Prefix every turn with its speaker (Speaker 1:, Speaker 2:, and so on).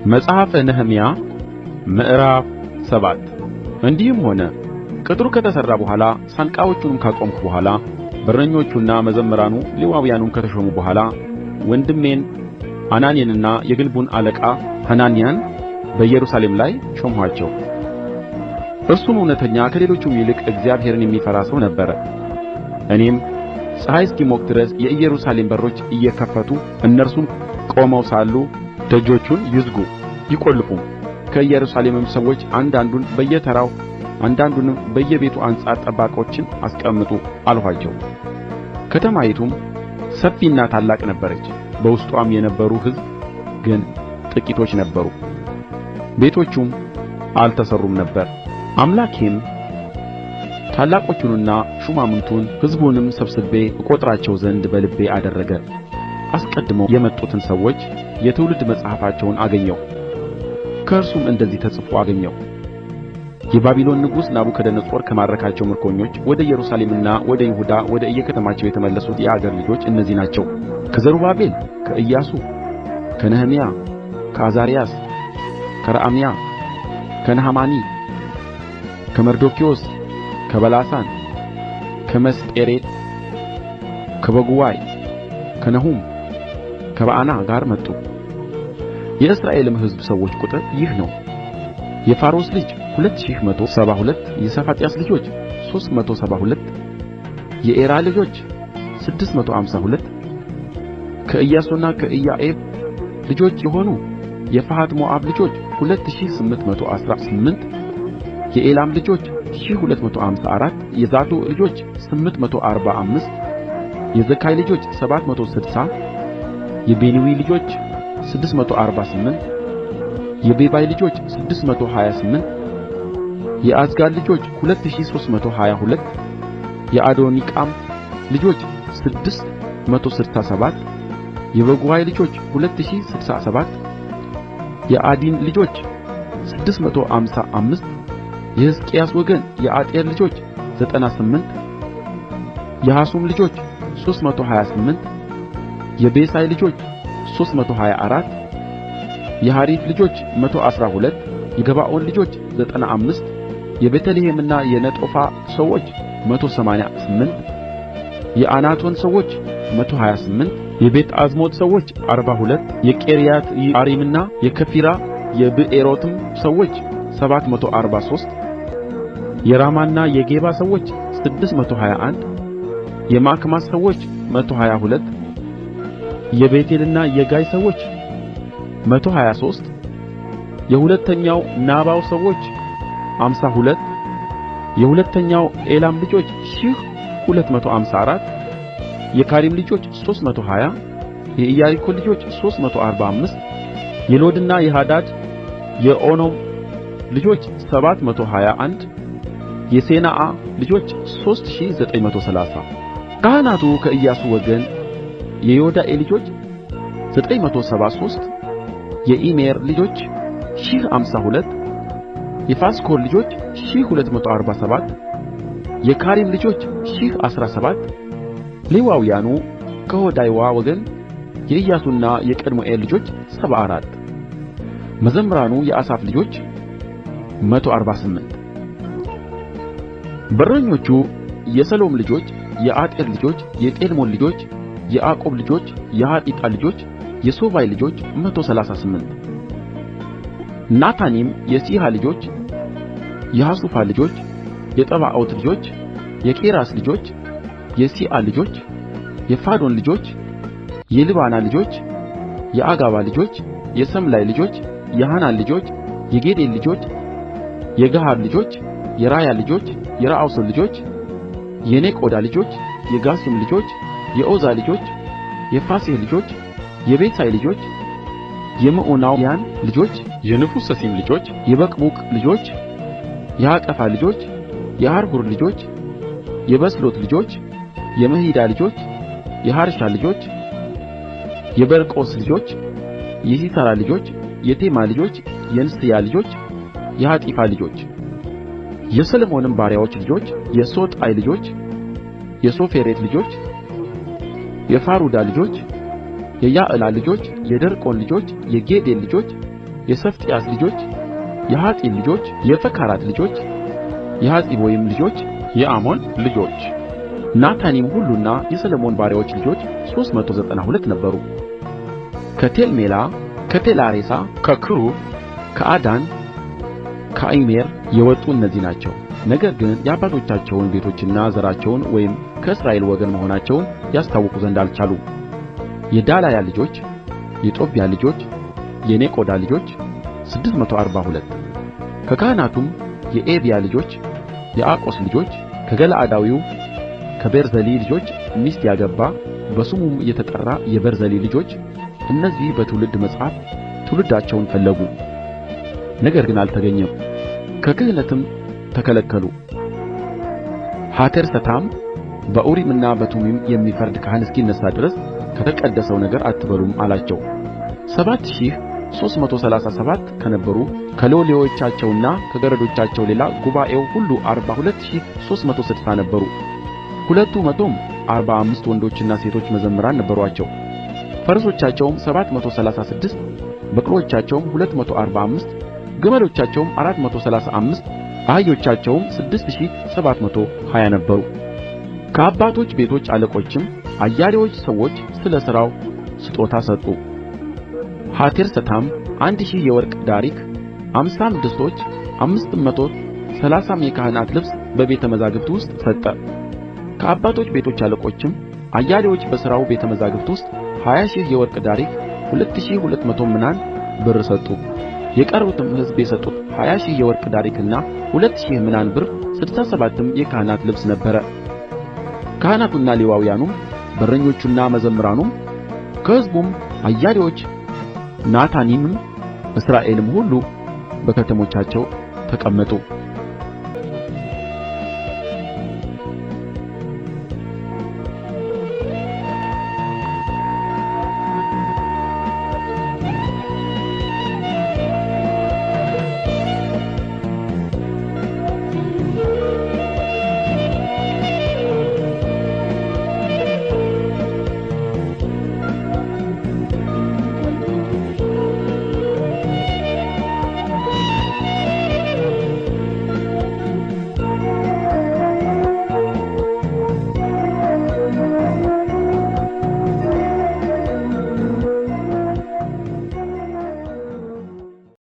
Speaker 1: መጽሐፈ ነህምያ ምዕራፍ 7 እንዲህም ሆነ ቅጥሩ ከተሠራ በኋላ ሳንቃዎቹንም ካቆምሁ በኋላ በረኞቹና መዘምራኑ ሌዋውያኑም ከተሾሙ በኋላ ወንድሜን አናኒንና የግንቡን አለቃ ሐናንያን በኢየሩሳሌም ላይ ሾምኋቸው። እርሱም እውነተኛ ከሌሎቹም ይልቅ እግዚአብሔርን የሚፈራ ሰው ነበረ። እኔም ፀሐይ እስኪሞቅ ድረስ የኢየሩሳሌም በሮች እየከፈቱ እነርሱም ቆመው ሳሉ ደጆቹን ይዝጉ ይቈልፉም፣ ከኢየሩሳሌምም ሰዎች አንዳንዱን በየተራው አንዳንዱንም በየቤቱ አንጻር ጠባቆችን አስቀምጡ አልኋቸው። ከተማይቱም ሰፊና ታላቅ ነበረች፣ በውስጧም የነበሩ ሕዝብ ግን ጥቂቶች ነበሩ፣ ቤቶቹም አልተሠሩም ነበር። አምላኬም ታላቆቹንና ሹማምንቱን ሕዝቡንም ሰብስቤ እቈጥራቸው ዘንድ በልቤ አደረገ። አስቀድመው የመጡትን ሰዎች የትውልድ መጽሐፋቸውን አገኘሁ። ከእርሱም እንደዚህ ተጽፎ አገኘሁ። የባቢሎን ንጉሥ ናቡከደነፆር ከማረካቸው ምርኮኞች ወደ ኢየሩሳሌምና ወደ ይሁዳ ወደ እየከተማቸው የተመለሱት የአገር ልጆች እነዚህ ናቸው። ከዘሩባቤል፣ ከኢያሱ፣ ከነህምያ፣ ከዓዛርያስ፣ ከረዓምያ፣ ከነሐማኒ፣ ከመርዶክዮስ፣ ከበላሳን፣ ከመስጴሬት፣ ከበጉዋይ፣ ከነሑም፣ ከበዓና ጋር መጡ። የእስራኤልም ሕዝብ ሰዎች ቍጥር ይህ ነው። የፋሮስ ልጅ 2172፣ የሰፋጥያስ ልጆች 372፣ የኤራ ልጆች 652፣ ከኢያሱና ከኢዮአብ ልጆች የሆኑ የፈሐት ሞዓብ ልጆች 2818፣ የኤላም ልጆች 1254፣ የዛቱዕ ልጆች 845፣ የዘካይ ልጆች 760፣ የቢንዊ ልጆች 648፣ የቤባይ ልጆች 628፣ የዓዝጋድ ልጆች 2322፣ የአዶኒቃም ልጆች 667፣ የበጉዋይ ልጆች 2067፣ የዓዲን ልጆች 655፣ የሕዝቅያስ ወገን የአጤር ልጆች 98፣ የሐሱም ልጆች 328፣ የቤሳይ ልጆች 324፣ የሐሪፍ ልጆች 112፣ የገባዖን ልጆች 95፣ የቤተ ልሔምና የነጦፋ ሰዎች 188፣ የአናቶን ሰዎች 128፣ የቤትዓዝሞት ሰዎች 42፣ የቂርያትይዓሪምና የከፊራ የብኤሮትም ሰዎች 743፣ የራማና የጌባ ሰዎች 621፣ የማክማስ ሰዎች 122፣ የቤቴልና የጋይ ሰዎች 123፣ የሁለተኛው ናባው ሰዎች 52፣ የሁለተኛው ኤላም ልጆች 1254፣ የካሪም ልጆች 320፣ የኢያሪኮ ልጆች 345፣ የሎድና የሐዳድ የኦኖም ልጆች 721፣ የሴናዓ ልጆች 3930። ካህናቱ ከኢያሱ ወገን የዮዳኤ ልጆች 973፣ የኢሜር ልጆች 1052፣ የፋስኮር ልጆች 1247፣ የካሪም ልጆች 1017። ሌዋውያኑ ከሆዳይዋ ወገን የኢያሱና የቀድምኤል ልጆች 74፣ መዘምራኑ የአሳፍ ልጆች 148። በረኞቹ የሰሎም ልጆች የአጤር ልጆች የጤልሞን ልጆች የዓቁብ ልጆች የሐጢጣ ልጆች የሶባይ ልጆች 138። ናታኒም የሲሐ ልጆች የሐሱፋ ልጆች የጠብዖት ልጆች የኬራስ ልጆች የሲዓ ልጆች የፋዶን ልጆች የልባና ልጆች የአጋባ ልጆች የሰምላይ ልጆች የሐናን ልጆች የጌዴል ልጆች የጋሃር ልጆች የራያ ልጆች የረአሶን ልጆች የኔቆዳ ልጆች የጋሴም ልጆች የዖዛ ልጆች የፋሴህ ልጆች የቤሳይ ልጆች የምዑናውያን ልጆች የንፉሰሲም ልጆች የበቅቡቅ ልጆች የሐቀፋ ልጆች የሐርሑር ልጆች የበስሎት ልጆች የመሒዳ ልጆች የሐርሻ ልጆች የበርቆስ ልጆች የሲሣራ ልጆች የቴማ ልጆች የንስያ ልጆች የሐጢፋ ልጆች የሰሎሞንም ባሪያዎች ልጆች የሶጣይ ልጆች የሶፌሬት ልጆች የፋሩዳ ልጆች የያዕላ ልጆች የደርቆን ልጆች የጌዴል ልጆች የሰፋጥያስ ልጆች የሐጢል ልጆች የፈከራት ልጆች የሐፂቦይም ልጆች የአሞን ልጆች ናታኒም ሁሉና የሰሎሞን ባሪያዎች ልጆች 392 ነበሩ። ከቴልሜላ ከቴላሬሳ ከክሩብ ከአዳን ከኢሜር የወጡ እነዚህ ናቸው። ነገር ግን የአባቶቻቸውን ቤቶችና ዘራቸውን ወይም ከእስራኤል ወገን መሆናቸውን ያስታውቁ ዘንድ አልቻሉም። የዳላያ ልጆች የጦብያ ልጆች የኔቆዳ ልጆች 642 ከካህናቱም የኤብያ ልጆች የአቆስ ልጆች ከገለዓዳዊው ከቤርዜሊ ልጆች ሚስት ያገባ በስሙም የተጠራ የቤርዜሊ ልጆች እነዚህ በትውልድ መጽሐፍ ትውልዳቸውን ፈለጉ፣ ነገር ግን አልተገኘም፣ ከክህነትም ተከለከሉ። ሐቴርሰታም በኡሪምና በቱሚም የሚፈርድ ካህን እስኪነሣ ድረስ ከተቀደሰው ነገር አትበሉም አላቸው። 7337 ከነበሩ ከሎሌዎቻቸውና ከገረዶቻቸው ሌላ ጉባኤው ሁሉ 42360 ነበሩ። 245 ወንዶችና ሴቶች መዘምራን ነበሩአቸው። ፈረሶቻቸውም 736 በቅሎቻቸውም 245 ግመሎቻቸውም 435 አህዮቻቸውም 6720 ነበሩ። ከአባቶች ቤቶች አለቆችም አያሌዎች ሰዎች ስለ ሥራው ስጦታ ሰጡ። ሐቴርሰታም 1000 የወርቅ ዳሪክ 50 ድስቶች 530 የካህናት ልብስ በቤተ መዛግብት ውስጥ ሰጠ። ከአባቶች ቤቶች አለቆችም አያሌዎች በሥራው ቤተ መዛግብት ውስጥ 20000 የወርቅ ዳሪክ 2200 ምናን ብር ሰጡ። የቀሩትም ሕዝብ የሰጡት 20000 የወርቅ ዳሪክና 2000 ምናን ብር 67ም የካህናት ልብስ ነበረ። ካህናቱና ሌዋውያኑም በረኞቹና መዘምራኑም ከሕዝቡም አያሌዎች ናታኒምም እስራኤልም ሁሉ በከተሞቻቸው ተቀመጡ።